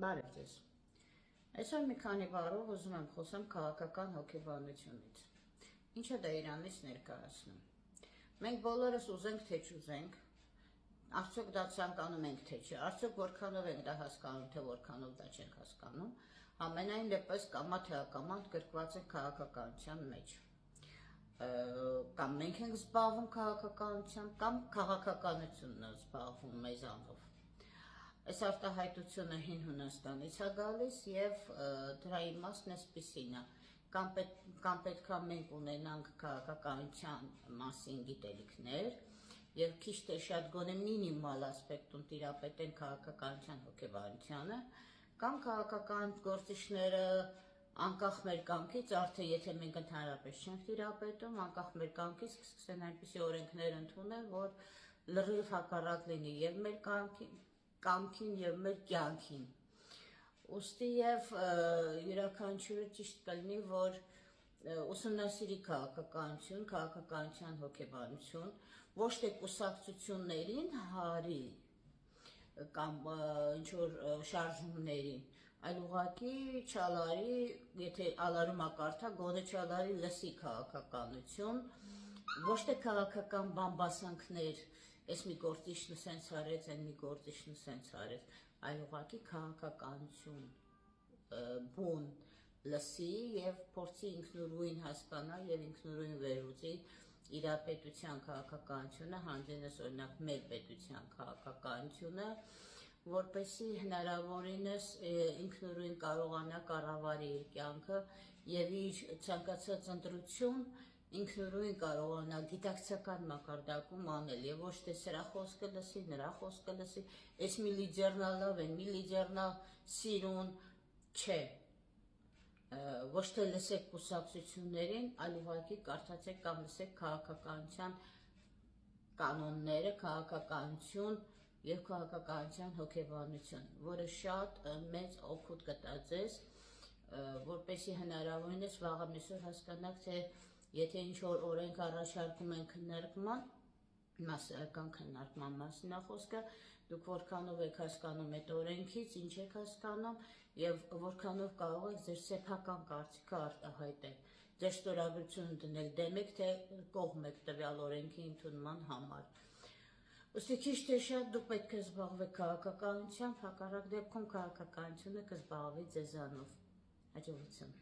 Բարև ձեզ։ Այսօր մի քանի բառով ուզում եմ խոսեմ քաղաքական հոգեբանությունից։ Ինչը դա Իրանից ներկայացնում։ Մենք բոլորս ուզենք թե չուզենք, արդյոք դա ցանկանում ենք թե չէ, արդյոք որքանով ենք դա հասկանում, թե որքանով դա չենք հասկանում, ամենայն դեպս կամա թե ակամա գրկված ենք քաղաքականության մեջ։ Կամ մենք ենք զբաղվում քաղաքականությամբ, կամ քաղաքականությունն է զբաղվում մեզանով։ Այս արտահայտությունը հին Հունաստանից է գալիս եւ դրա իմաստն էսպիսին է, կամ պետքա մենք ունենանք քաղաքականության մասին գիտելիքներ եւ քիչ թե շատ գոնե մինիմալ ասպեկտում տիրապետեն քաղաքականության հոգեբանությանը, կամ քաղաքական գործիչները անկախ մեր կամքից, արդեն եթե մենք ընդհանրապես չենք տիրապետում, անկախ մեր կամքից կսկսեն այնպիսի օրենքներ ընդունել, որ լրիվ հակառակ լինի եւ մեր կամքին եւ մեր կյանքին։ Ուստի եւ յուրաքանչյուրը ճիշտ կլինի, որ ուսումնասիրի քաղաքականություն, քաղաքականության հոգեբանություն, ոչ թե կուսակցություններին հարի կամ ինչ-որ շարժումներին, այլ ուղղակի չալարի, եթե ալարում ակարդա, գոնե չալարի լսի քաղաքականություն, ոչ թե քաղաքական բամբասանքներ, այս մի գործիչն սենց արեց, այն մի գործիչն սենց արեց, այլ ուղղակի քաղաքականություն բուն լսի եւ փորձի ինքնուրույն հասկանալ եւ ինքնուրույն վերլուծի իրապետության քաղաքականությունը, հանձինս օրինակ մեր պետության քաղաքականությունը, որպեսզի հնարավորինս ինքնուրույն կարողանա կառավարի իր կյանքը եւ իր ցանկացած ընտրություն ինքնուրույն կարողանա գիտակցական մակարդակում անել եւ ոչ թե սրա խոսքը լսի, նրա խոսքը լսի, այս մի լիդերնա լավ է, մի լիդերնա սիրուն չէ, ոչ թե լսեք կուսակցություններին, այլ ուղղակի կարդացեք կամ լսեք քաղաքականության կանոնները, քաղաքականություն եւ քաղաքականության հոգեբանություն, որը շատ մեծ օգուտ կտա ձեզ, որպեսզի հնարավորինս վաղը միսօր հասկանաք, թե եթե ինչ-որ օրենք առաջարկում են քննարկման, մասսայական քննարկման մասին է խոսքը, դուք որքանով եք հասկանում այդ օրենքից, ինչ եք հասկանում եւ որքանով կարող եք ձեր սեփական կարծիքը արտահայտել, ձեր ստորագրությունը դնել դեմ եք, թե կողմ եք տվյալ օրենքի ընդունման համար։ Ուստի քիչ թե շատ դուք պետք է զբաղվեք քաղաքականությամբ, հակառակ դեպքում քաղաքականությունը կզբաղվի ձեզանով։ Հաջողություն։